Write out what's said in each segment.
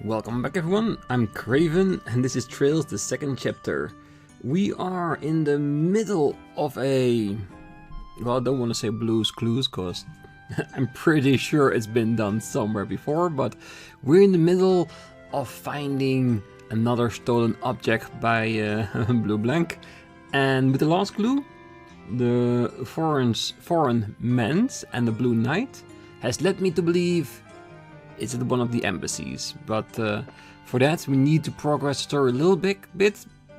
Welcome back everyone, I'm Craven and this is Trails, the second chapter. We are in the middle of a... well, I don't want to say Blue's Clues because I'm pretty sure it's been done somewhere before, but we're in the middle of finding another stolen object by BleuBlanc. And with the last clue, the foreign men's and the Blue Knight has led me to believe it's at one of the embassies, but for that we need to progress the story a little bit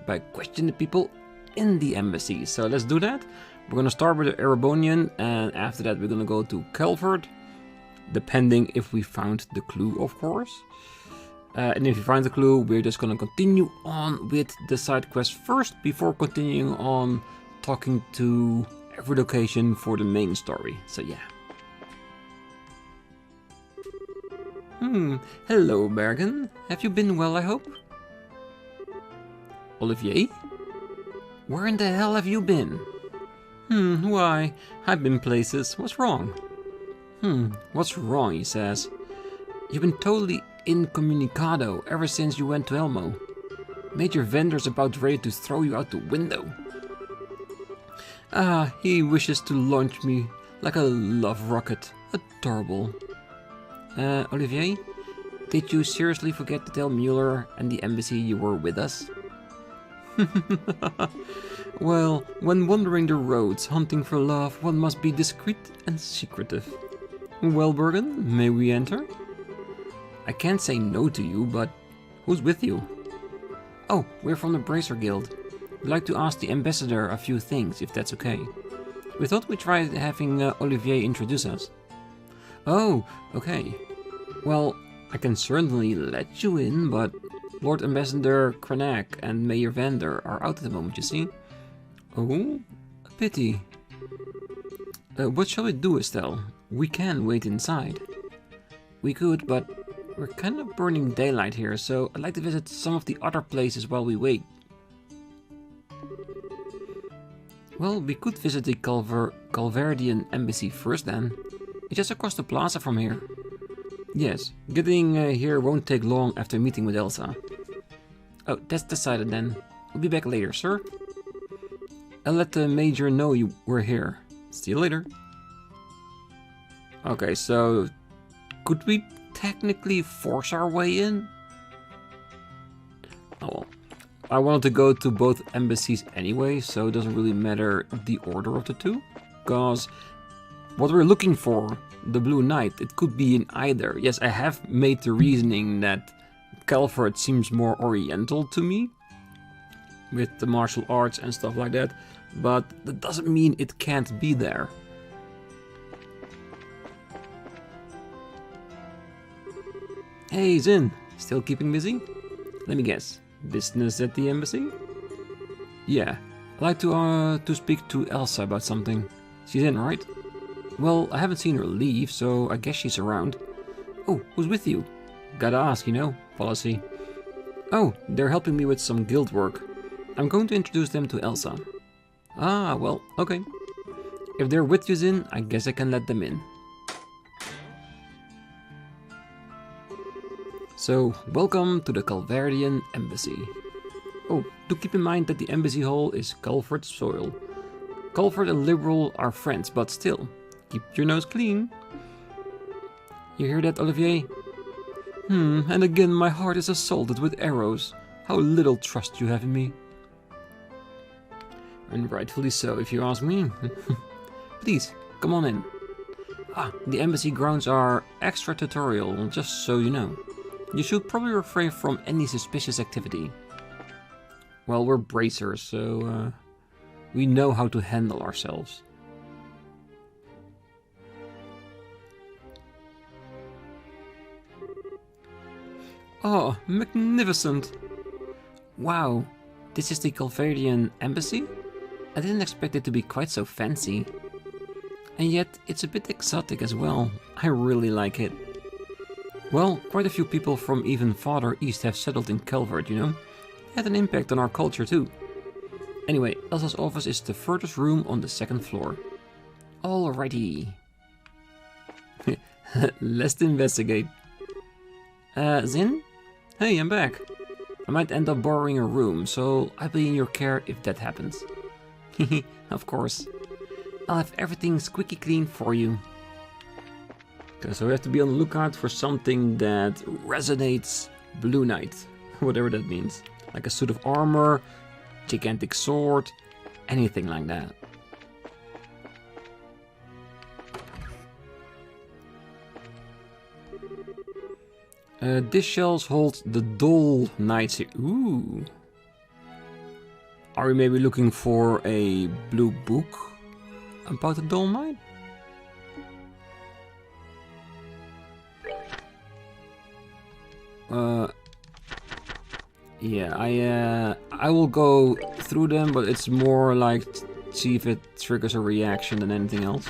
by questioning the people in the embassy. So let's do that. We're gonna start with the Erebonian, and after that we're gonna go to Calvard, depending if we found the clue, of course. And if you find the clue, we're just gonna continue on with the side quest first, before continuing on talking to every location for the main story. So yeah. Hello Bergen. Have you been well, I hope? Olivier? Where in the hell have you been? Why? I've been places. What's wrong? What's wrong, he says. You've been totally incommunicado ever since you went to Elmo. Major vendor's about ready to throw you out the window. He wishes to launch me like a love rocket. Adorable. Olivier, did you seriously forget to tell Mueller and the embassy you were with us? Well, when wandering the roads hunting for love, one must be discreet and secretive. Well, Bergen, may we enter? I can't say no to you, but who's with you? Oh, we're from the Bracer Guild. We'd like to ask the ambassador a few things, if that's okay. We thought we'd try having Olivier introduce us. Oh, okay. Well, I can certainly let you in, but Lord Ambassador Crainagh and Mayor Vander are out at the moment, you see. Oh, a pity. What shall we do, Estelle? We can wait inside. We could, but we're kind of burning daylight here, so I'd like to visit some of the other places while we wait. Well, we could visit the Calvardian Embassy first then. It's just across the plaza from here. Yes, getting here won't take long after meeting with Elsa. Oh, that's decided then. We'll be back later, sir. I'll let the Major know you were here. See you later. Okay, so could we technically force our way in? Oh well. I wanted to go to both embassies anyway, so it doesn't really matter the order of the two. Because what we're looking for, the Blue Knight, it could be in either. Yes, I have made the reasoning that Calvard seems more oriental to me, with the martial arts and stuff like that, but that doesn't mean it can't be there. Hey Zin, still keeping busy? Let me guess, business at the embassy? Yeah, I'd like to speak to Elsa about something. She's in, right? Well, I haven't seen her leave, so I guess she's around. Oh, who's with you? Gotta ask, you know, policy. Oh, they're helping me with some guild work. I'm going to introduce them to Elsa. Ah, well, okay. If they're with you, Zin, I guess I can let them in. So, welcome to the Calvardian Embassy. Oh, do keep in mind that the embassy hall is Calvard's soil. Calvard and Liberl are friends, but still, keep your nose clean. You hear that, Olivier? And again my heart is assaulted with arrows. How little trust you have in me. And rightfully so, if you ask me. Please, come on in. The embassy grounds are extra-territorial, just so you know. You should probably refrain from any suspicious activity. Well, we're bracers, so we know how to handle ourselves. Oh, magnificent! Wow, this is the Calvardian Embassy? I didn't expect it to be quite so fancy. And yet, it's a bit exotic as well. I really like it. Well, quite a few people from even farther east have settled in Calvard, you know? It had an impact on our culture too. Anyway, Elsa's office is the furthest room on the second floor. Alrighty. Let's investigate. Zin? Hey, I'm back. I might end up borrowing a room, so I'll be in your care if that happens. Hehe, of course. I'll have everything squeaky clean for you. Okay, so we have to be on the lookout for something that resonates Blue Knight. Whatever that means. Like a suit of armor, gigantic sword, anything like that. This shelf holds the Dull Knight's. Ooh. Are we maybe looking for a blue book about the Dull Knight? Yeah, I will go through them, but it's more like see if it triggers a reaction than anything else.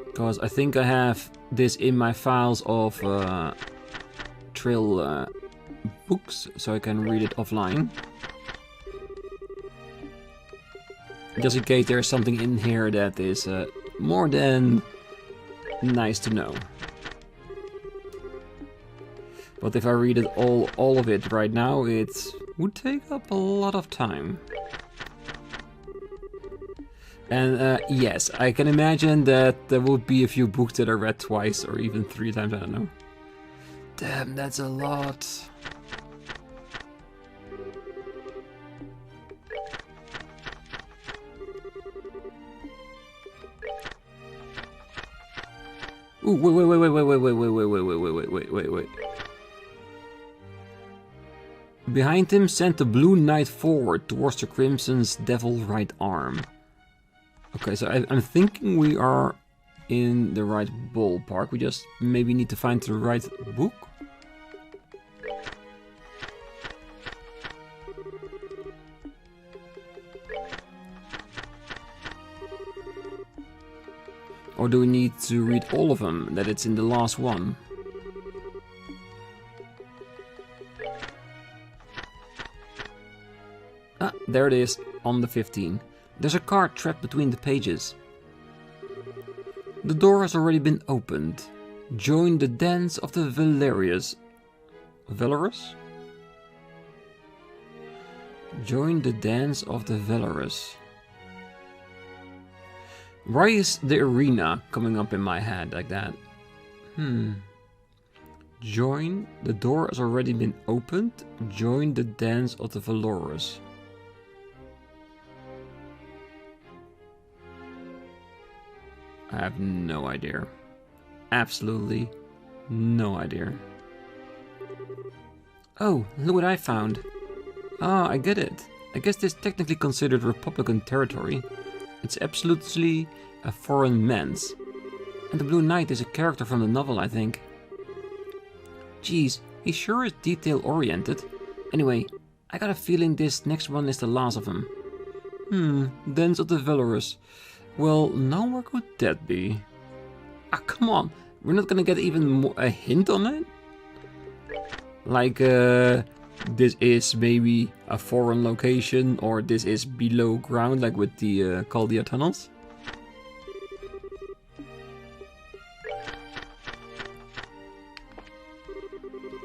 Because I think I have this in my files of trail books, so I can read it offline. Just in case there's something in here that is more than nice to know. But if I read it all of it right now, it would take up a lot of time. And yes, I can imagine that there would be a few books that are read twice or even 3 times, I don't know. Damn, that's a lot. Ooh, wait. Behind him, send the Blue Knight forward towards the Crimson's devil right arm. Okay, so I'm thinking we are in the right ballpark. We just maybe need to find the right book. Or do we need to read all of them, that it's in the last one? Ah, there it is, on the 15. There's a card trapped between the pages. The door has already been opened. Join the dance of the Valerius. Valorous? Join the dance of the Valorous. Why is the arena coming up in my head like that? Join. The door has already been opened. Join the dance of the Valorous. I have no idea. Absolutely no idea. Oh, look what I found. Ah, I get it. I guess this is technically considered Republican territory. It's absolutely a foreign man's. And the Blue Knight is a character from the novel, I think. Geez, he sure is detail-oriented. Anyway, I got a feeling this next one is the last of them. Dance of the Valorous. Well, now where could that be? Ah, come on. We're not gonna get even more, a hint on it? Like, this is maybe a foreign location, or this is below ground, like with the Chaldea tunnels?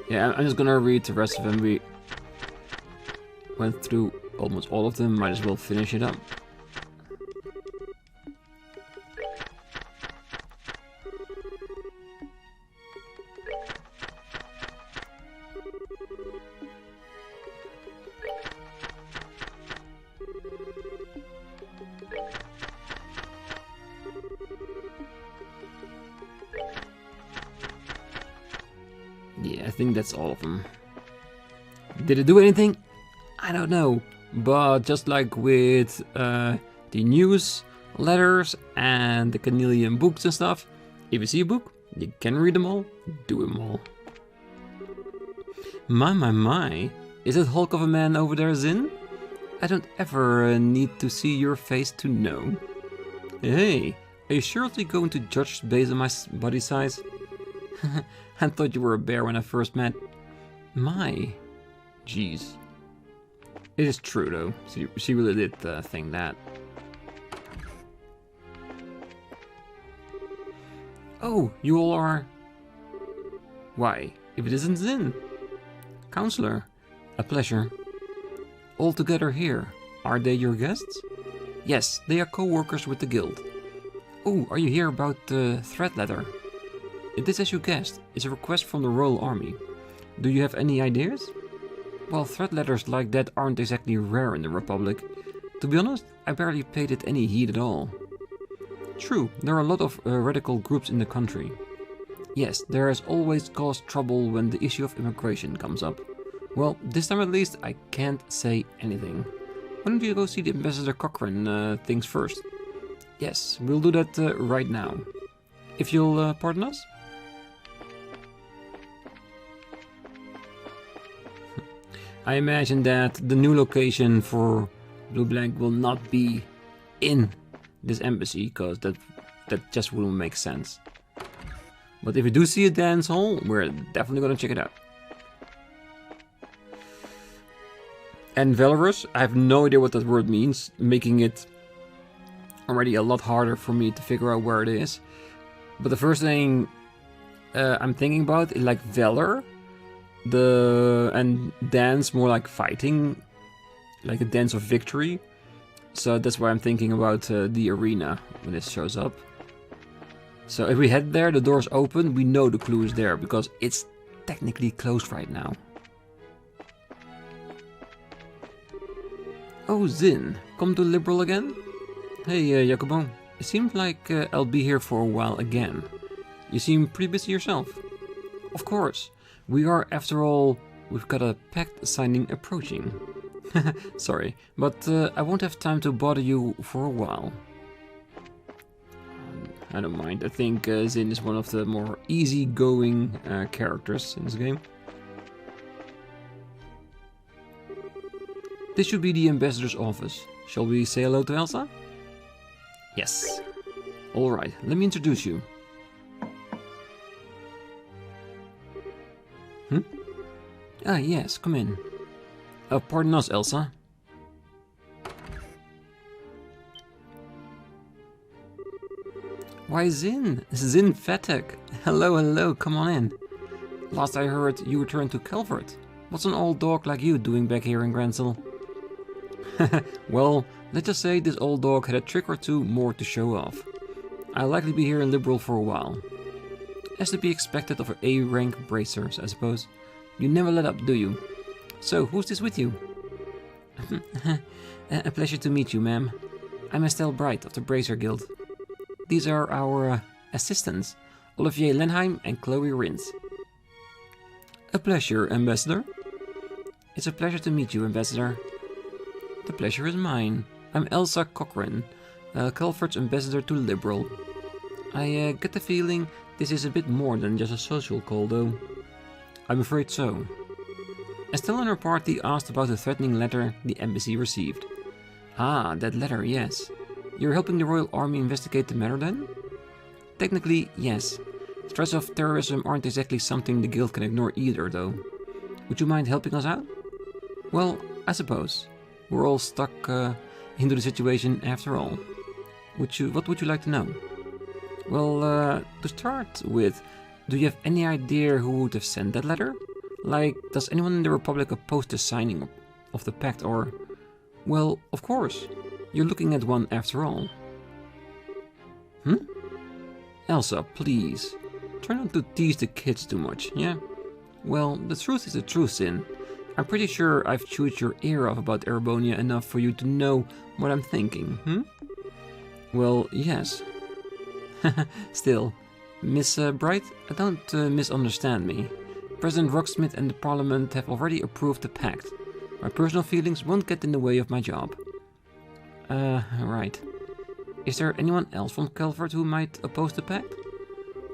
Yeah, I'm just gonna read the rest of them. We went through almost all of them, might as well finish it up. Yeah, I think that's all of them. Did it do anything? I don't know. But just like with the news letters and the Canelian books and stuff, if you see a book, you can read them all, do them all. My. Is that Hulk of a man over there, Zin? I don't ever need to see your face to know. Hey, are you surely going to judge based on my body size? I thought you were a bear when I first met. My. Jeez. It is true though. She really did think that. Oh, you all are Why, if it isn't Zin? Counselor, a pleasure. All together here, are they your guests? Yes, they are co-workers with the guild. Oh, are you here about the threat letter? It is as you guessed, it's a request from the Royal Army. Do you have any ideas? Well, threat letters like that aren't exactly rare in the Republic. To be honest, I barely paid it any heed at all. True, there are a lot of radical groups in the country. Yes, there has always caused trouble when the issue of immigration comes up. Well, this time at least I can't say anything. Why don't you go see the Ambassador Cochrane things first? Yes, we'll do that right now. If you'll pardon us? I imagine that the new location for BleuBlanc will not be in this embassy, because that just wouldn't make sense. But if we do see a dance hall, we're definitely gonna check it out. And Valorous, I have no idea what that word means, making it already a lot harder for me to figure out where it is. But the first thing I'm thinking about is like Valor, and dance more like fighting, like a dance of victory. So that's why I'm thinking about the arena when this shows up. So if we head there, the door's open, we know the clue is there, because it's technically closed right now. Oh, Zin, come to Liberl again? Hey, Jacobo, it seems like I'll be here for a while again. You seem pretty busy yourself. Of course, we are, after all, we've got a pact signing approaching. Sorry, but I won't have time to bother you for a while. I don't mind. I think Zin is one of the more easygoing characters in this game. This should be the ambassador's office. Shall we say hello to Elsa? Yes. Alright, let me introduce you. Ah, yes, come in. Pardon us, Elsa. Why, Zin? Zin Fatek. Hello, come on in. Last I heard, you returned to Calvard. What's an old dog like you doing back here in Grancel? Well, let's just say this old dog had a trick or two more to show off. I'll likely be here in Liberl for a while. As to be expected of A-rank bracers, I suppose. You never let up, do you? So, who's this with you? A pleasure to meet you, ma'am. I'm Estelle Bright of the Bracer Guild. These are our assistants, Olivier Lenheim and Chloe Rins. A pleasure, Ambassador. It's a pleasure to meet you, Ambassador. The pleasure is mine. I'm Elsa Cochrane, Calvard's ambassador to Liberl. I get the feeling this is a bit more than just a social call, though. I'm afraid so. Estelle and her party asked about the threatening letter the embassy received. Ah, that letter, yes. You're helping the Royal Army investigate the matter then? Technically, yes. Threats of terrorism aren't exactly something the guild can ignore either, though. Would you mind helping us out? Well, I suppose. We're all stuck into the situation after all. What would you like to know? Well, to start with, do you have any idea who would have sent that letter? Like, does anyone in the Republic oppose the signing of the pact, or... Well, of course. You're looking at one after all. Elsa, please. Try not to tease the kids too much, yeah? Well, the truth is the truth, Sin. I'm pretty sure I've chewed your ear off about Erebonia enough for you to know what I'm thinking, Well, yes. Still, Miss Bright, don't misunderstand me. President Rocksmith and the Parliament have already approved the pact. My personal feelings won't get in the way of my job. Right. Is there anyone else from Calvard who might oppose the pact?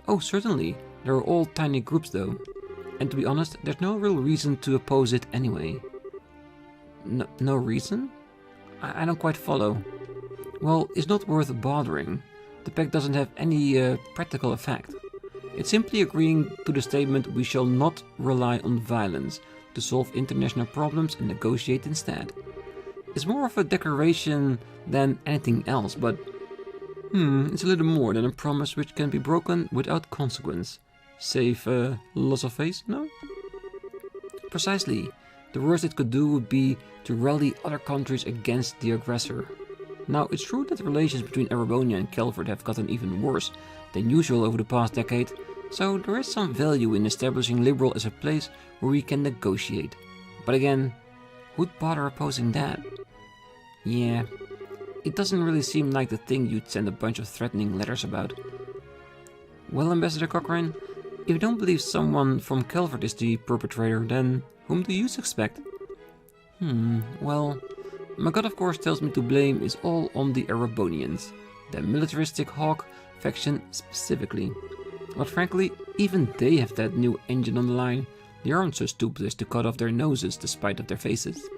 Oh, certainly. There are all tiny groups, though. And to be honest, there's no real reason to oppose it anyway. No reason? I don't quite follow. Well, it's not worth bothering. The pact doesn't have any practical effect. It's simply agreeing to the statement we shall not rely on violence to solve international problems and negotiate instead. It's more of a declaration than anything else, but it's a little more than a promise which can be broken without consequence. Save loss of face, no? Precisely. The worst it could do would be to rally other countries against the aggressor. Now, it's true that the relations between Erebonia and Calvard have gotten even worse than usual over the past decade, so there is some value in establishing Liberl as a place where we can negotiate. But again, who'd bother opposing that? Yeah, it doesn't really seem like the thing you'd send a bunch of threatening letters about. Well, Ambassador Cochrane, if you don't believe someone from Calvard is the perpetrator, then whom do you suspect? Well, my god of course tells me to blame is all on the Erebonians, the militaristic hawk faction specifically. But frankly, even they have that new engine on the line. They aren't so stupid as to cut off their noses despite of their faces.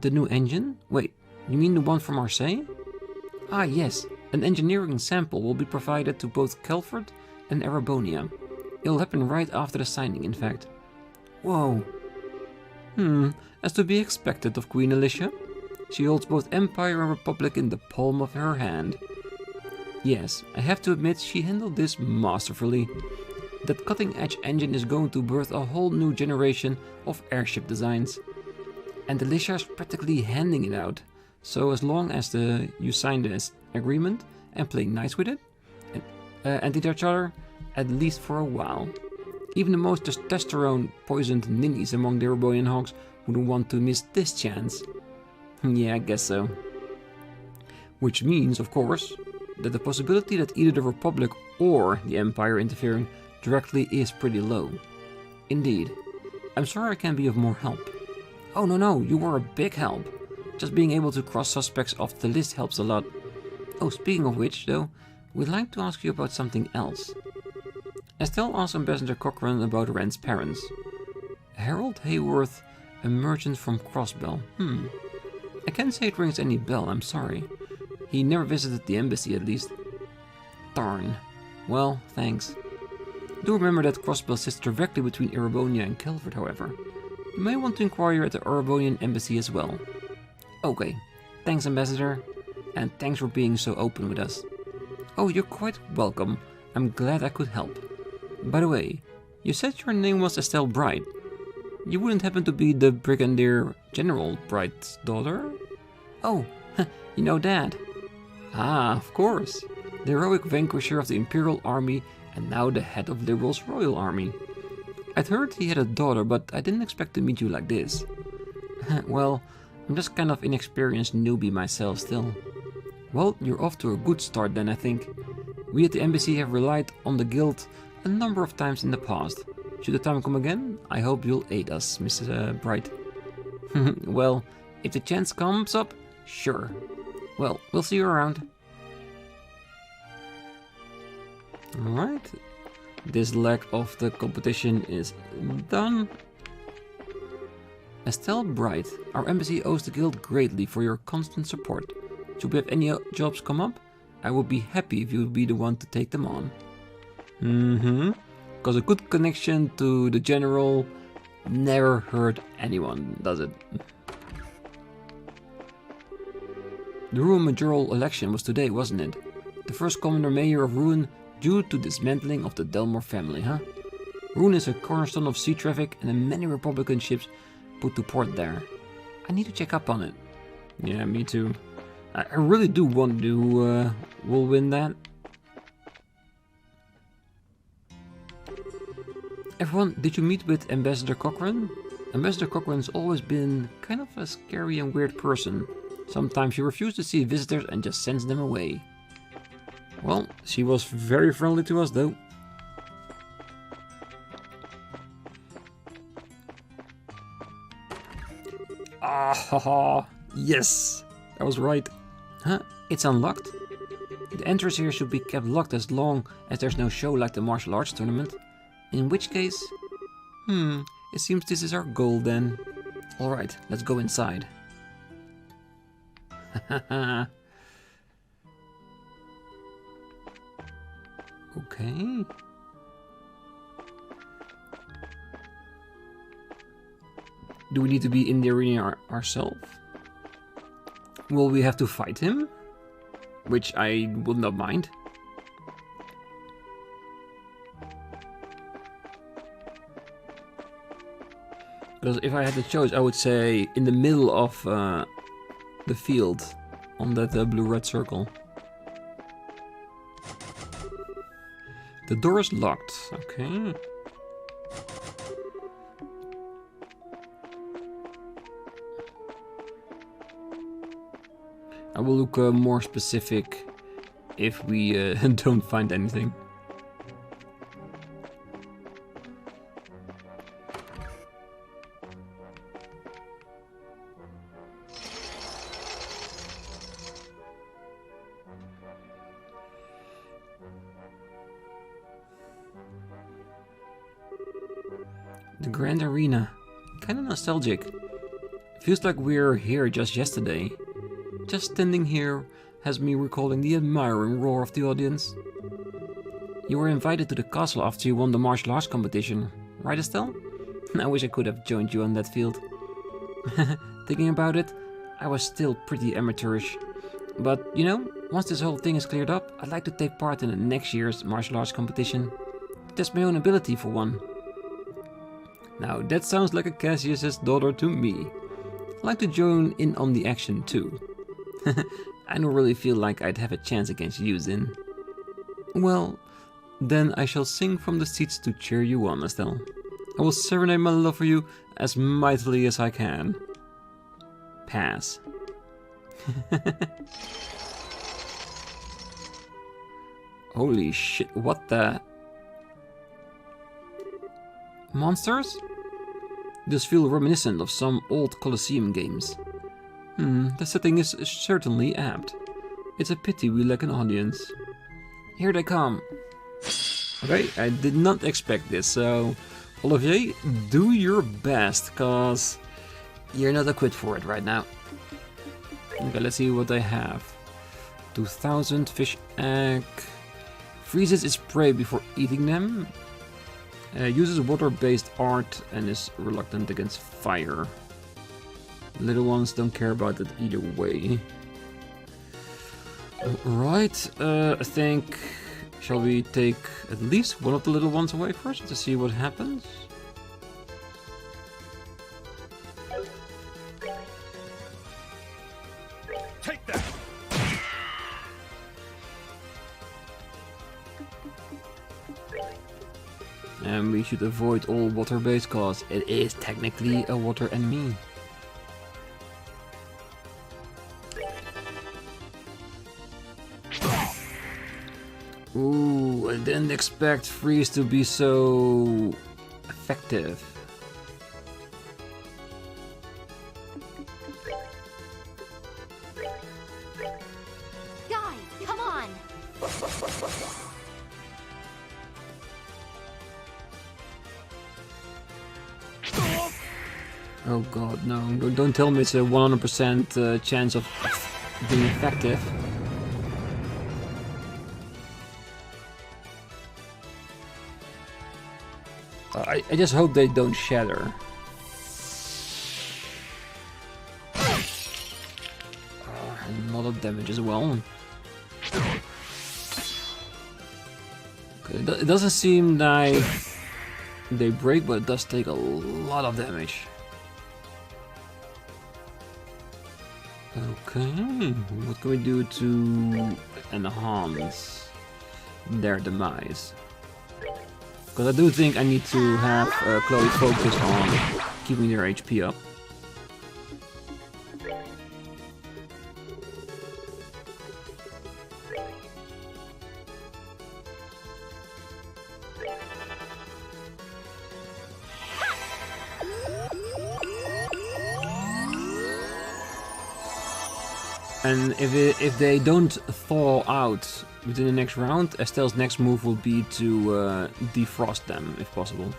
The new engine? Wait, you mean the one from Marseille? Ah yes, an engineering sample will be provided to both Calvard and Erebonia. It'll happen right after the signing, in fact. Whoa. As to be expected of Queen Alicia. She holds both Empire and Republic in the palm of her hand. Yes, I have to admit she handled this masterfully. That cutting-edge engine is going to birth a whole new generation of airship designs. And Alicia's practically handing it out. So as long as you sign this agreement and play nice with it, and each other, at least for a while. Even the most testosterone-poisoned ninnies among the Erebonian hogs wouldn't want to miss this chance. Yeah, I guess so. Which means, of course, that the possibility that either the Republic or the Empire interfering directly is pretty low. Indeed. I'm sorry I can't be of more help. Oh no, you were a big help. Just being able to cross suspects off the list helps a lot. Oh, speaking of which, though, we'd like to ask you about something else. Estelle asked Ambassador Cochrane about Ren's parents. Harold Hayworth, a merchant from Crossbell. I can't say it rings any bell, I'm sorry. He never visited the embassy, at least. Darn. Well, thanks. Do remember that Crossbell sits directly between Erebonia and Calvard, however. You may want to inquire at the Erebonian Embassy as well. Okay, thanks Ambassador, and thanks for being so open with us. Oh, you're quite welcome. I'm glad I could help. By the way, you said your name was Estelle Bright. You wouldn't happen to be the Brigadier General Bright's daughter? Oh, you know Dad. Ah, of course. The heroic vanquisher of the Imperial Army and now the head of Liberl's Royal Army. I'd heard he had a daughter, but I didn't expect to meet you like this. Well, I'm just kind of inexperienced newbie myself still. Well, you're off to a good start then, I think. We at the embassy have relied on the guild a number of times in the past. Should the time come again, I hope you'll aid us, Mrs. Bright. Well, if the chance comes up, sure. Well, we'll see you around. Alright. This leg of the competition is done. Estelle Bright, our embassy owes the guild greatly for your constant support. Should we have any jobs come up, I would be happy if you would be the one to take them on. Because a good connection to the general never hurt anyone, does it? The Ruin majoral election was today, wasn't it? The first commander-mayor of Ruin due to dismantling of the Delmore family, huh? Ruin is a cornerstone of sea traffic and many Republican ships put to port there. I need to check up on it. Yeah, me too. I really do want to will win that. Everyone, did you meet with Ambassador Cochrane? Ambassador Cochrane's always been kind of a scary and weird person. Sometimes she refuses to see visitors and just sends them away. Well, she was very friendly to us though. Ah, haha, yes, I was right. Huh? It's unlocked? The entrance here should be kept locked as long as there's no show like the martial arts tournament. In which case... it seems this is our goal then. Alright, let's go inside. Okay. Do we need to be in the arena ourselves? Will we have to fight him? Which I would not mind. Because if I had the choice, I would say in the middle of the field, on that blue-red circle. The door is locked. Okay. I will look more specific if we don't find anything. The Grand Arena. Kinda nostalgic. Feels like we're here just yesterday. Just standing here has me recalling the admiring roar of the audience. You were invited to the castle after you won the martial arts competition, right Estelle? I wish I could have joined you on that field. Thinking about it, I was still pretty amateurish. But, you know, once this whole thing is cleared up, I'd like to take part in the next year's martial arts competition. Test my own ability for one. Now that sounds like a Cassius's daughter to me. I'd like to join in on the action too. I don't really feel like I'd have a chance against you, Zin. Well, then I shall sing from the seats to cheer you on, Estelle. I will serenade my love for you as mightily as I can. Pass. Holy shit, what the... Monsters? These feel reminiscent of some old Colosseum games. The setting is certainly apt. It's a pity we lack an audience. Here they come. Okay, I did not expect this, so... Olivier, do your best, cause... you're not equipped for it right now. Okay, let's see what they have. 2000 fish egg. Freezes its prey before eating them. Uses water-based art and is reluctant against fire. Little ones don't care about it either way. Right, I think... shall we take at least one of the little ones away first to see what happens? Take that! And we should avoid all water-based cause it is technically a water enemy. Ooh, I didn't expect freeze to be so effective. Guys, come on! Oh god, no, don't tell me it's a 100% chance of being effective. I just hope they don't shatter. A lot of damage as well. Okay, it doesn't seem like they break, but it does take a lot of damage. Okay, what can we do to enhance their demise? Because I do think I need to have Chloe focus on keeping their HP up. And if they don't thaw out within the next round, Estelle's next move will be to defrost them, if possible.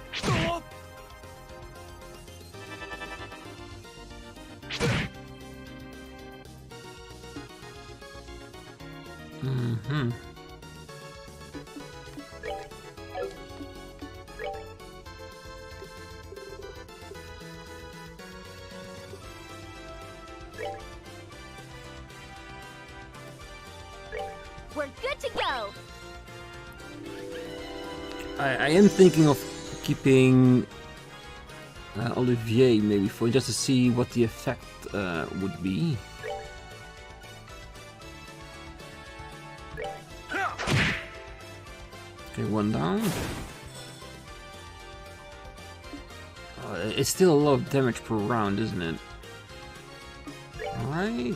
We're good to go! I am thinking of keeping Olivier maybe for just to see what the effect would be. Okay, one down. It's still a lot of damage per round, isn't it? Alright.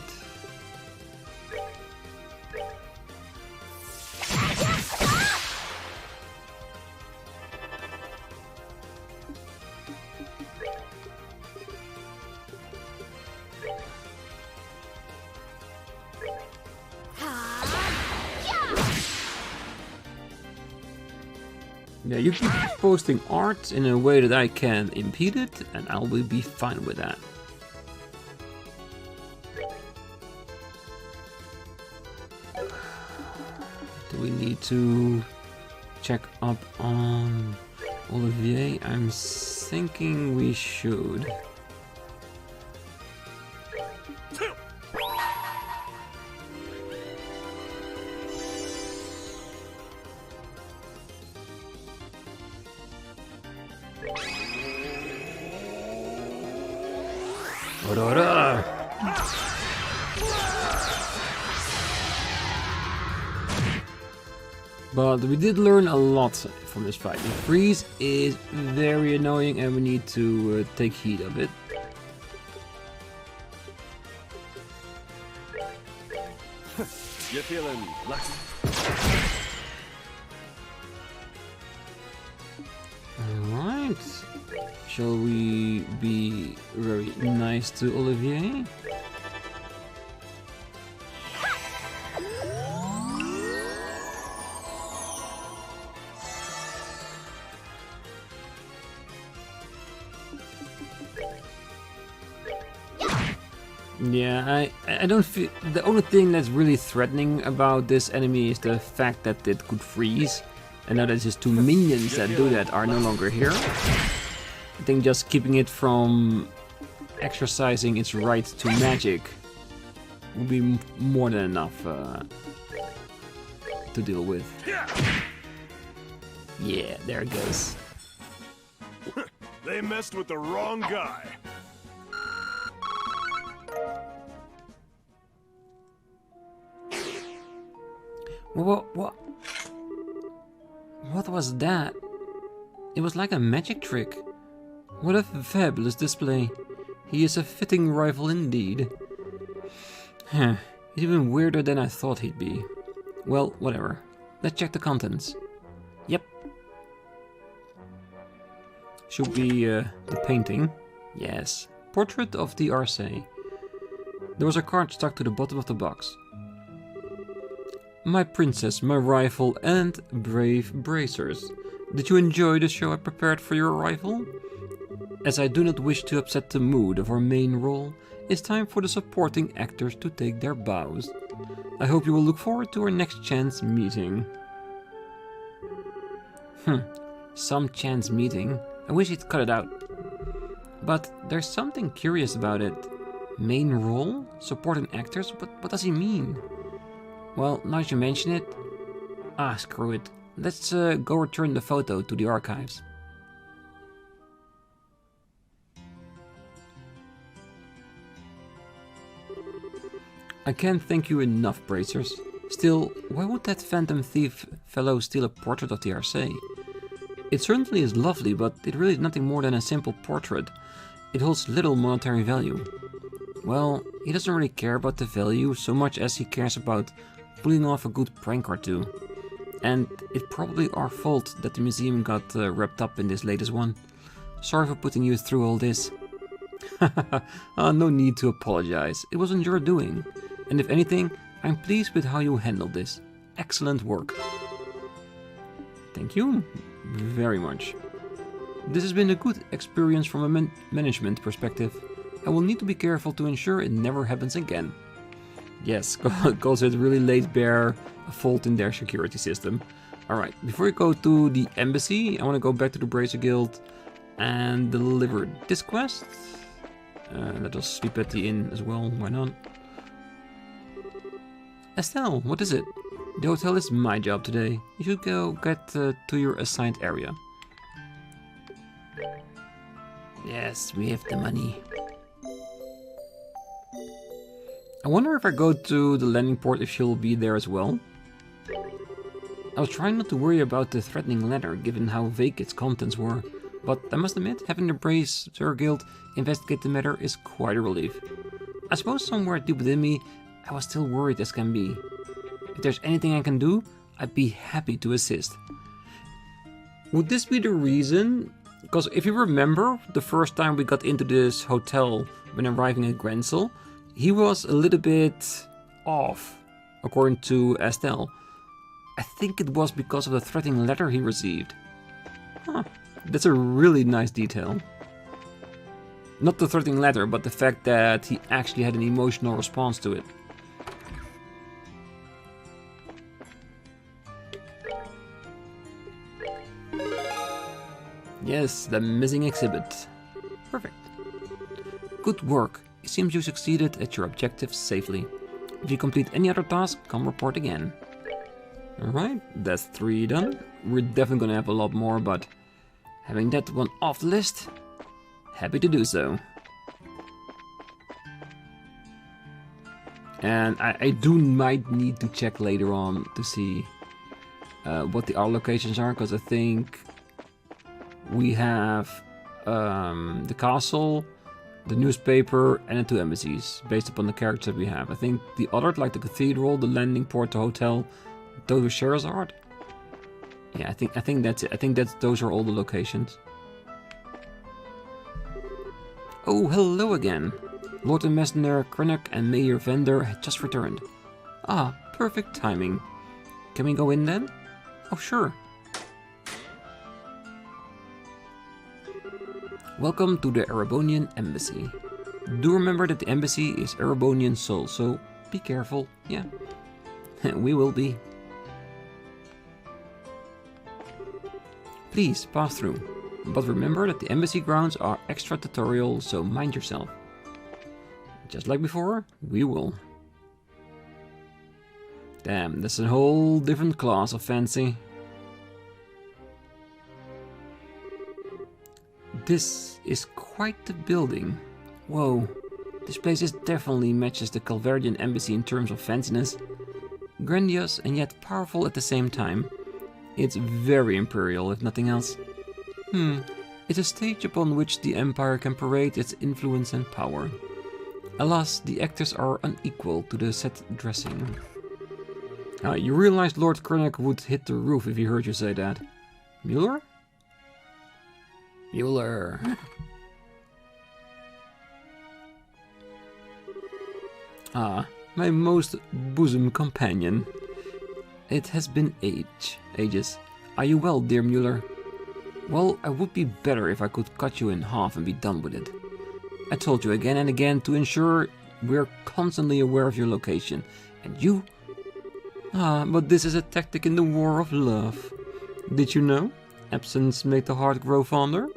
Yeah, you keep posting art in a way that I can impede it, and I will be fine with that. Do we need to check up on Olivier? I'm thinking we should. But we did learn a lot from this fight. The freeze is very annoying and we need to take heed of it. You're feeling lucky. Alright. Shall we be very nice to Olivier? Yeah, I don't feel... The only thing that's really threatening about this enemy is the fact that it could freeze. And now that just two minions that do that are no longer here. I think just keeping it from exercising its right to magic will be more than enough to deal with. Yeah, there it goes. They messed with the wrong guy. What was that? It was like a magic trick. What a fabulous display. He is a fitting rival indeed. He's even weirder than I thought he'd be. Well, whatever. Let's check the contents. Yep. Should be the painting. Yes. Portrait of the Arce. There was a card stuck to the bottom of the box. My princess, my rival, and brave bracers. Did you enjoy the show I prepared for your arrival? As I do not wish to upset the mood of our main role, it's time for the supporting actors to take their bows. I hope you will look forward to our next chance meeting. Some chance meeting. I wish he'd cut it out. But there's something curious about it. Main role? Supporting actors? What does he mean? Well, now that you mention it... Ah, screw it. Let's go return the photo to the archives. I can't thank you enough, Bracers. Still, why would that phantom thief fellow steal a portrait of the Arce? It certainly is lovely, but it really is nothing more than a simple portrait. It holds little monetary value. Well, he doesn't really care about the value so much as he cares about pulling off a good prank or two. And it's probably our fault that the museum got wrapped up in this latest one. Sorry for putting you through all this. No need to apologize. It wasn't your doing. And if anything, I'm pleased with how you handled this. Excellent work. Thank you very much. This has been a good experience from a management perspective. I will need to be careful to ensure it never happens again. Yes, because it really laid bare a fault in their security system. Alright, before we go to the embassy, I want to go back to the Bracer Guild and deliver this quest. Let us sleep at the inn as well, why not? Estelle, what is it? The hotel is my job today. You should go get to your assigned area. Yes, we have the money. I wonder if I go to the landing port if she'll be there as well. I was trying not to worry about the threatening letter, given how vague its contents were, but I must admit, having the Bracer Guild investigate the matter is quite a relief. I suppose somewhere deep within me, I was still worried as can be. If there's anything I can do, I'd be happy to assist. Would this be the reason? Because if you remember, the first time we got into this hotel when arriving at Grancel, he was a little bit off, according to Estelle. I think it was because of the threatening letter he received. Huh, that's a really nice detail. Not the threatening letter, but the fact that he actually had an emotional response to it. Yes, the missing exhibit. Perfect. Good work. It seems you succeeded at your objectives safely. If you complete any other task, come report again. Alright, that's 3 done. We're definitely gonna have a lot more, but having that one off the list, happy to do so. And I might need to check later on to see what the other locations are, because I think we have the castle, the newspaper, and the 2 embassies, based upon the characters that we have. I think the other, like the cathedral, the landing port, the hotel, those are Sherazard. Yeah, I think that's it. I think those are all the locations. Oh, hello again. Lord Ambassador Crainagh and Mayor Vender had just returned. Ah, perfect timing. Can we go in then? Oh, sure. Welcome to the Erebonian Embassy. Do remember that the embassy is Erebonian soul, so be careful, yeah. We will be. Please pass through, but remember that the embassy grounds are extra-territorial, so mind yourself. Just like before, we will. Damn, that's a whole different class of fancy. This is quite the building. Whoa, this place definitely matches the Calvardian Embassy in terms of fanciness. Grandiose and yet powerful at the same time. It's very imperial, if nothing else. It's a stage upon which the Empire can parade its influence and power. Alas, the actors are unequal to the set dressing. You realized Lord Crainagh would hit the roof if he heard you say that. Mueller? Mueller. Ah, my most bosom companion. It has been ages. Are you well, dear Mueller? Well, I would be better if I could cut you in half and be done with it. I told you again and again to ensure we're constantly aware of your location. And you? Ah, but this is a tactic in the war of love. Did you know? Absence makes the heart grow fonder.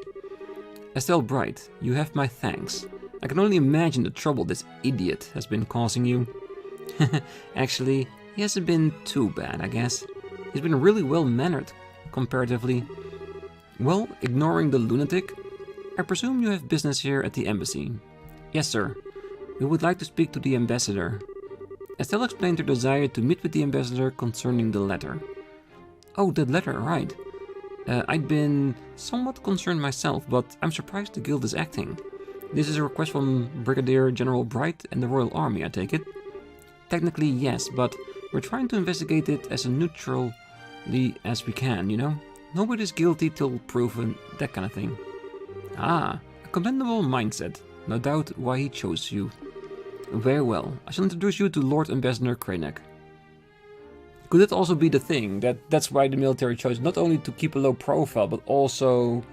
Estelle Bright, you have my thanks. I can only imagine the trouble this idiot has been causing you. Actually, he hasn't been too bad, I guess. He's been really well-mannered, comparatively. Well, ignoring the lunatic, I presume you have business here at the embassy. Yes, sir. We would like to speak to the ambassador. Estelle explained her desire to meet with the ambassador concerning the letter. Oh, that letter, right. I'd been somewhat concerned myself, but I'm surprised the guild is acting. This is a request from Brigadier General Bright and the Royal Army, I take it? Technically, yes, but we're trying to investigate it as neutrally as we can, you know? Nobody's guilty till proven, that kind of thing. Ah, a commendable mindset. No doubt why he chose you. Very well, I shall introduce you to Lord Ambassador Crainagh. Could it also be the thing that's why the military chose not only to keep a low profile, but also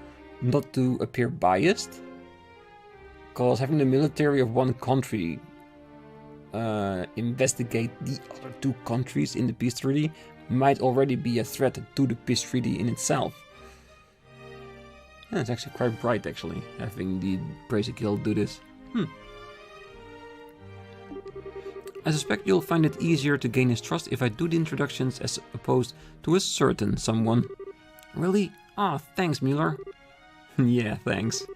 not to appear biased? Because having the military of one country investigate the other 2 countries in the peace treaty might already be a threat to the peace treaty in itself. Yeah, it's actually quite bright, actually, having the Bracer Guild do this. I suspect you'll find it easier to gain his trust if I do the introductions as opposed to a certain someone. Really? Ah, thanks, Mueller. Yeah, thanks.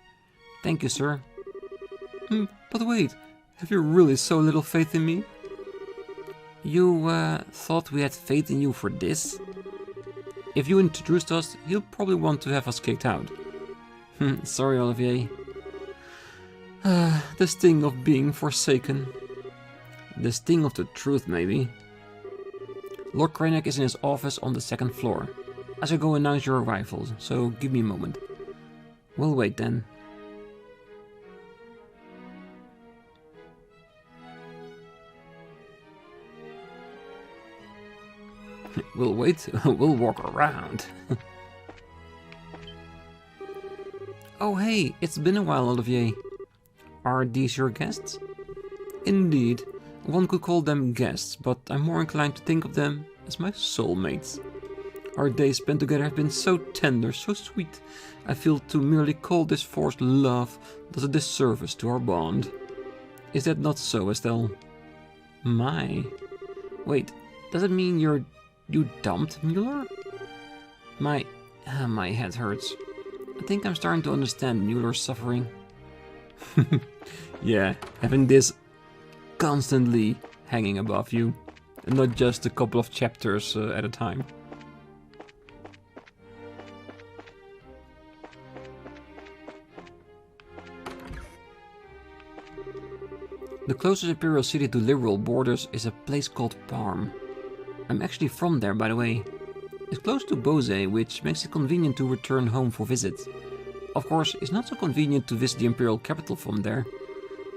Thank you, sir. But wait, have you really so little faith in me? You thought we had faith in you for this? If you introduced us, you'll probably want to have us kicked out. Sorry, Olivier. The sting of being forsaken. The sting of the truth, maybe. Lord Crainagh is in his office on the 2nd floor. I shall go announce your arrival, so give me a moment. We'll wait then. We'll wait, we'll walk around. Oh hey, it's been a while, Olivier. Are these your guests? Indeed, one could call them guests, but I'm more inclined to think of them as my soulmates. Our days spent together have been so tender, so sweet. I feel to merely call this forced love does a disservice to our bond. Is that not so, Estelle? My. Wait, does it mean you dumped Mueller? My head hurts. I think I'm starting to understand Mueller's suffering. Yeah, having this constantly hanging above you, and not just a couple of chapters at a time. The closest imperial city to Liberl borders is a place called Parm. I'm actually from there, by the way. It's close to Bose, which makes it convenient to return home for visits. Of course, it's not so convenient to visit the imperial capital from there.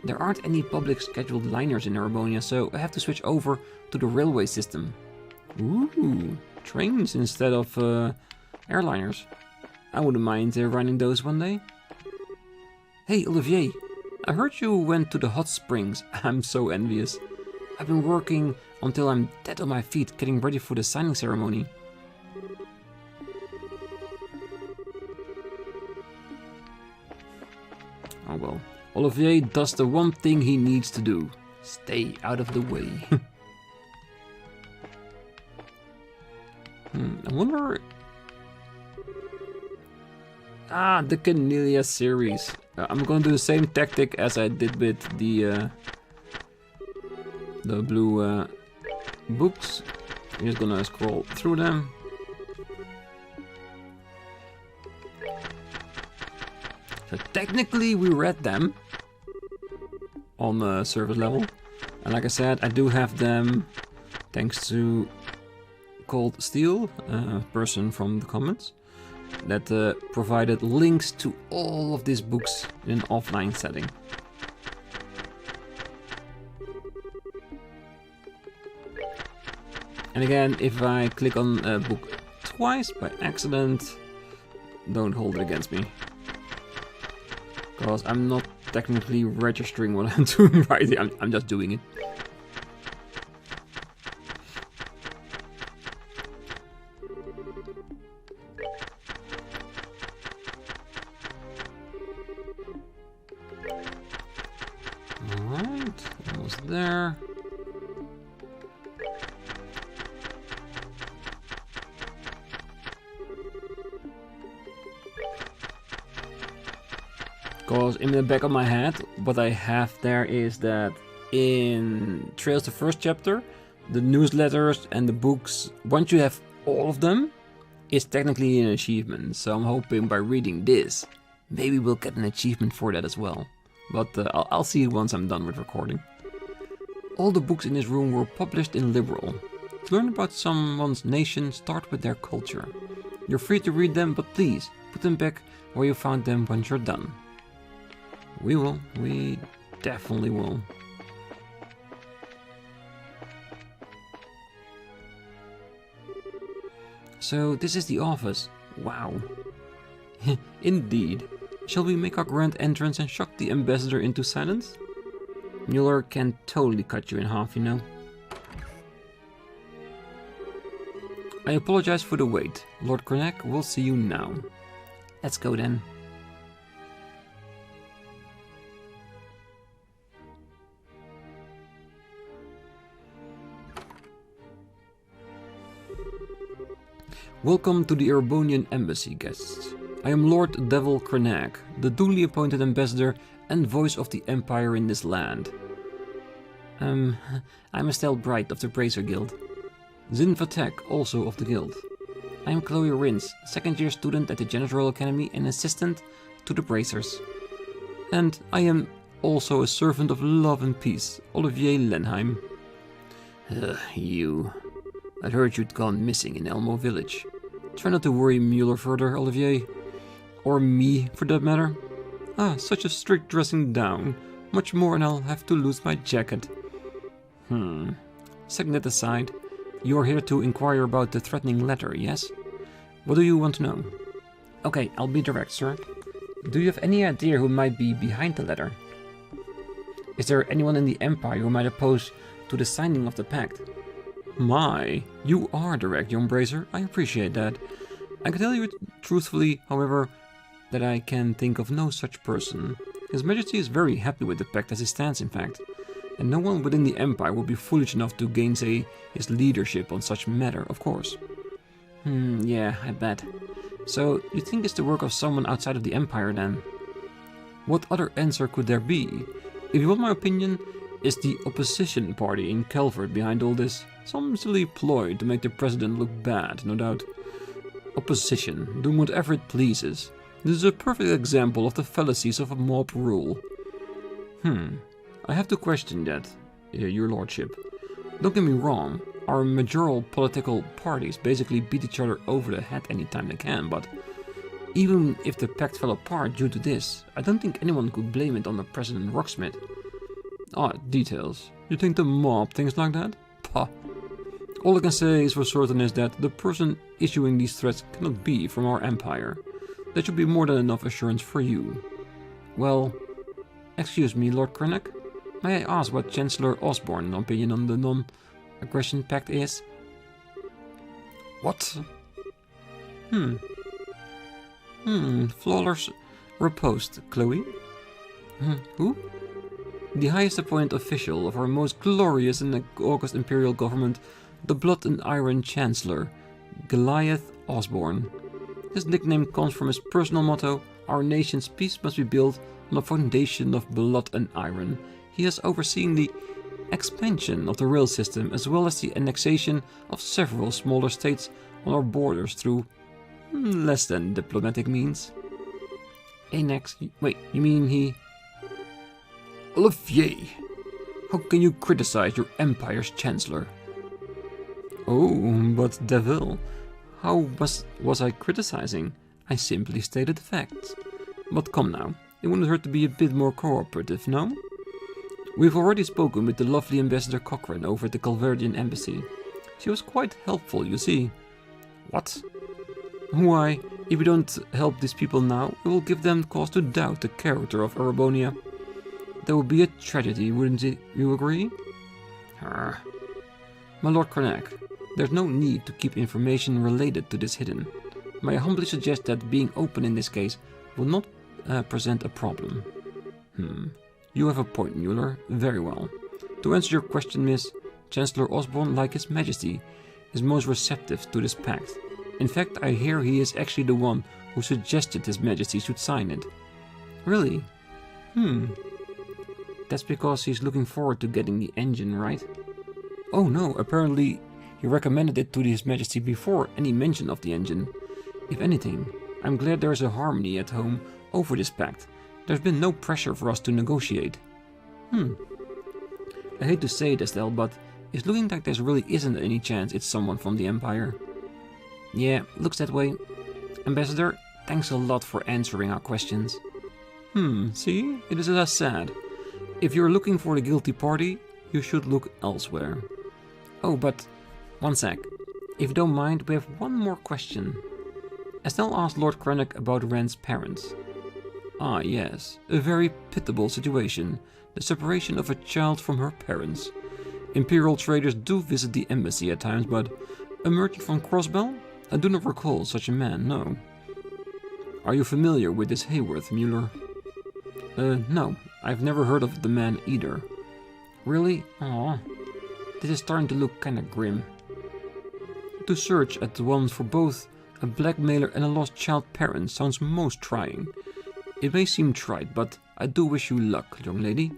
There aren't any public scheduled liners in Erebonia, so I have to switch over to the railway system. Ooh, trains instead of airliners. I wouldn't mind riding those one day. Hey, Olivier, I heard you went to the hot springs. I'm so envious. I've been working until I'm dead on my feet getting ready for the signing ceremony. Oh well. Olivier does the one thing he needs to do. Stay out of the way. I wonder... Ah, the Crainagh series. I'm gonna do the same tactic as I did with the blue books. I'm just gonna scroll through them. So technically we read them on the service level. And like I said, I do have them thanks to Cold Steel, a person from the comments, that provided links to all of these books in an offline setting. And again, if I click on a book twice by accident, don't hold it against me. Because I'm not technically registering what I'm doing right here, I'm just doing it. Alright, almost there. Because in the back of my head, what I have there is that in Trails the first chapter, the newsletters and the books, once you have all of them, is technically an achievement. So I'm hoping by reading this, maybe we'll get an achievement for that as well. But I'll see it once I'm done with recording. All the books in this room were published in Liberl. To learn about someone's nation, start with their culture. You're free to read them, but please, put them back where you found them once you're done. We will. We definitely will. So this is the office. Wow. Indeed. Shall we make our grand entrance and shock the ambassador into silence? Mueller can totally cut you in half, you know. I apologize for the wait. Lord Crainagh will see you now. Let's go then. Welcome to the Erebonian Embassy, guests. I am Lord Devil Crainagh, the duly appointed ambassador and voice of the Empire in this land. I'm Estelle Bright of the Bracer Guild. Zin Vatek, also of the Guild. I am Chloe Rins, second-year student at the General Academy and assistant to the Bracers. And I am also a servant of love and peace, Olivier Lenheim. You. I'd heard you'd gone missing in Elmo Village. Try not to worry Mueller further, Olivier. Or me, for that matter. Such a strict dressing down. Much more and I'll have to lose my jacket. Setting that aside, you're here to inquire about the threatening letter, yes? What do you want to know? Okay, I'll be direct, sir. Do you have any idea who might be behind the letter? Is there anyone in the Empire who might oppose to the signing of the pact? My, you are direct, young Bracer. I appreciate that. I can tell you truthfully, however, that I can think of no such person. His Majesty is very happy with the pact as it stands, in fact. And no one within the Empire would be foolish enough to gainsay his leadership on such matter, of course. Yeah, I bet. So, you think it's the work of someone outside of the Empire, then? What other answer could there be? If you want my opinion, is the opposition party in Calvard behind all this? Some silly ploy to make the president look bad, no doubt. Opposition, doing whatever it pleases. This is a perfect example of the fallacies of a mob rule. I have to question that, your lordship. Don't get me wrong, our majoral political parties basically beat each other over the head anytime they can, but even if the pact fell apart due to this, I don't think anyone could blame it on the President Rocksmith. Details. You think the mob thinks like that? Pah. All I can say is for certain is that the person issuing these threats cannot be from our empire. That should be more than enough assurance for you. Well, excuse me, Lord Crainagh. May I ask what Chancellor Osborne's opinion on the non-aggression pact is? What? Flawless riposte, Chloe. Who? The highest appointed official of our most glorious and august imperial government, the Blood and Iron Chancellor, Goliath Osborne. This nickname comes from his personal motto, our nation's peace must be built on a foundation of blood and iron. He has overseen the expansion of the rail system as well as the annexation of several smaller states on our borders through less than diplomatic means. Annex? Wait, you mean he... Olivier! How can you criticize your empire's chancellor? Oh, but Devil, how was I criticizing? I simply stated the facts. But come now, it wouldn't hurt to be a bit more cooperative, no? We've already spoken with the lovely Ambassador Cochrane over at the Calvardian Embassy. She was quite helpful, you see. What? Why, if we don't help these people now, it will give them cause to doubt the character of Erebonia. That would be a tragedy, wouldn't you agree? My Lord Crainagh, there's no need to keep information related to this hidden. May I humbly suggest that being open in this case will not present a problem. You have a point, Mueller. Very well. To answer your question, Miss, Chancellor Osborne, like His Majesty, is most receptive to this pact. In fact, I hear he is actually the one who suggested His Majesty should sign it. Really? That's because he's looking forward to getting the engine, right? Oh no, apparently he recommended it to His Majesty before any mention of the engine. If anything, I'm glad there is a harmony at home over this pact. There's been no pressure for us to negotiate. I hate to say it, Estelle, but it's looking like there really isn't any chance it's someone from the Empire. Yeah, looks that way. Ambassador, thanks a lot for answering our questions. See? It is as I said. If you're looking for the guilty party, you should look elsewhere. Oh, but one sec. If you don't mind, we have one more question. Estelle asked Lord Crainagh about Ren's parents. Ah, yes, a very pitiable situation. The separation of a child from her parents. Imperial traders do visit the embassy at times, but a merchant from Crossbell? I do not recall such a man, no. Are you familiar with this Hayworth, Mueller? No, I've never heard of the man either. Really? Aw, this is starting to look kinda grim. To search at once for both A blackmailer and a lost child parent sounds most trying. It may seem trite, but I do wish you luck, young lady.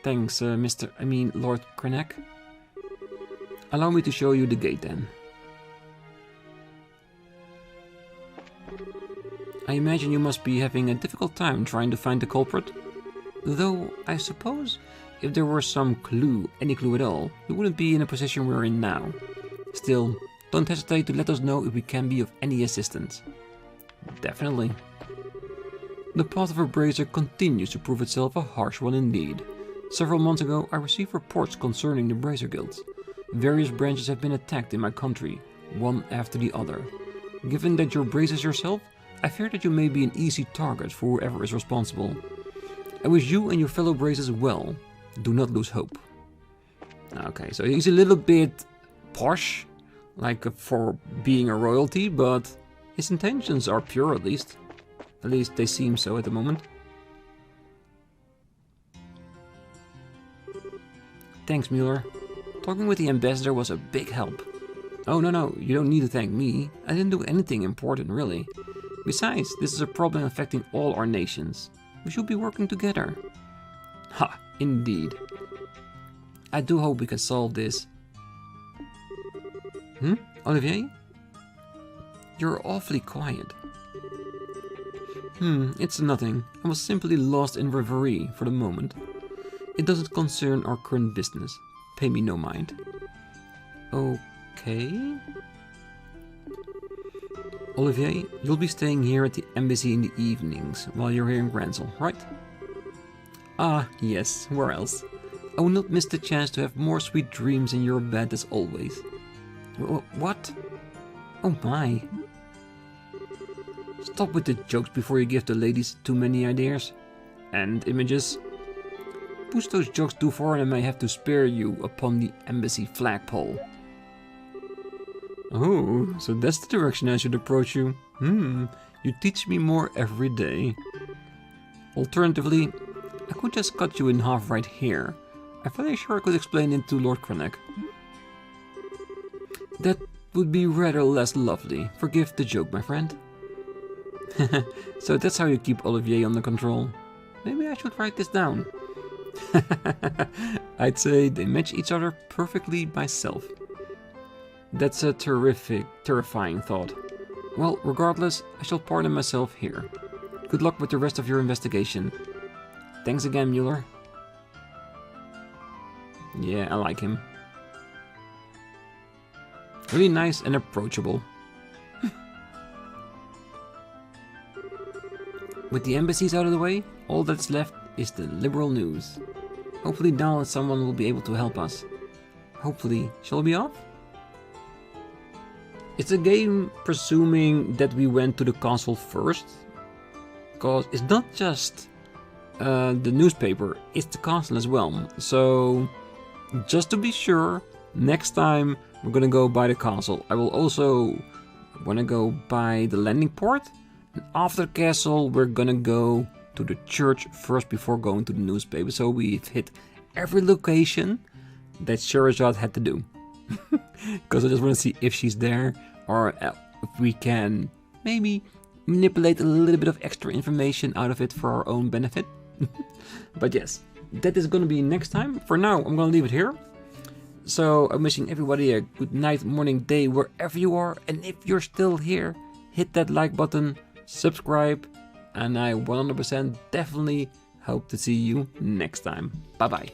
Thanks, Lord Crainagh. Allow me to show you the gate then. I imagine you must be having a difficult time trying to find the culprit. Though, I suppose, if there were some clue, any clue at all, we wouldn't be in a position we're in now. Still, don't hesitate to let us know if we can be of any assistance. Definitely. The path of a brazier continues to prove itself a harsh one indeed. Several months ago, I received reports concerning the brazier guilds. Various branches have been attacked in my country, one after the other. Given that you're braziers yourself, I fear that you may be an easy target for whoever is responsible. I wish you and your fellow braziers well. Do not lose hope. Okay, so he's a little bit posh, like for being a royalty, but his intentions are pure at least. At least they seem so at the moment. Thanks, Mueller. Talking with the ambassador was a big help. Oh, no, you don't need to thank me. I didn't do anything important, really. Besides, this is a problem affecting all our nations. We should be working together. Ha, indeed. I do hope we can solve this. Olivier? You're awfully quiet. It's nothing. I was simply lost in reverie for the moment. It doesn't concern our current business. Pay me no mind. Okay. Olivier, you'll be staying here at the embassy in the evenings while you're here in Grancel, right? Ah, yes, where else? I will not miss the chance to have more sweet dreams in your bed as always. What? Oh my. Stop with the jokes before you give the ladies too many ideas. And images. Push those jokes too far and I may have to spare you upon the embassy flagpole. Oh, so that's the direction I should approach you. You teach me more every day. Alternatively, I could just cut you in half right here. I'm fairly sure I could explain it to Lord Crainagh. That would be rather less lovely. Forgive the joke, my friend. So that's how you keep Olivier under control. Maybe I should write this down. I'd say they match each other perfectly myself. That's a terrifying thought. Well, regardless, I shall pardon myself here. Good luck with the rest of your investigation. Thanks again, Mueller. Yeah, I like him. Really nice and approachable. With the embassies out of the way, all that's left is the liberal news. Hopefully now someone will be able to help us. Hopefully. Shall we be off? It's a game presuming that we went to the castle first. Because it's not just the newspaper, it's the castle as well. So, just to be sure, next time we're gonna go by the castle. I will also wanna go by the landing port. And after the castle, we're gonna go to the church first before going to the newspaper. So we've hit every location that Sherazade had to do. Because I just want to see if she's there or if we can maybe manipulate a little bit of extra information out of it for our own benefit. But yes, that is going to be next time. For now, I'm going to leave it here. So I'm wishing everybody a good night, morning, day, wherever you are. And if you're still here, hit that like button, subscribe, and I 100% definitely hope to see you next time. Bye bye.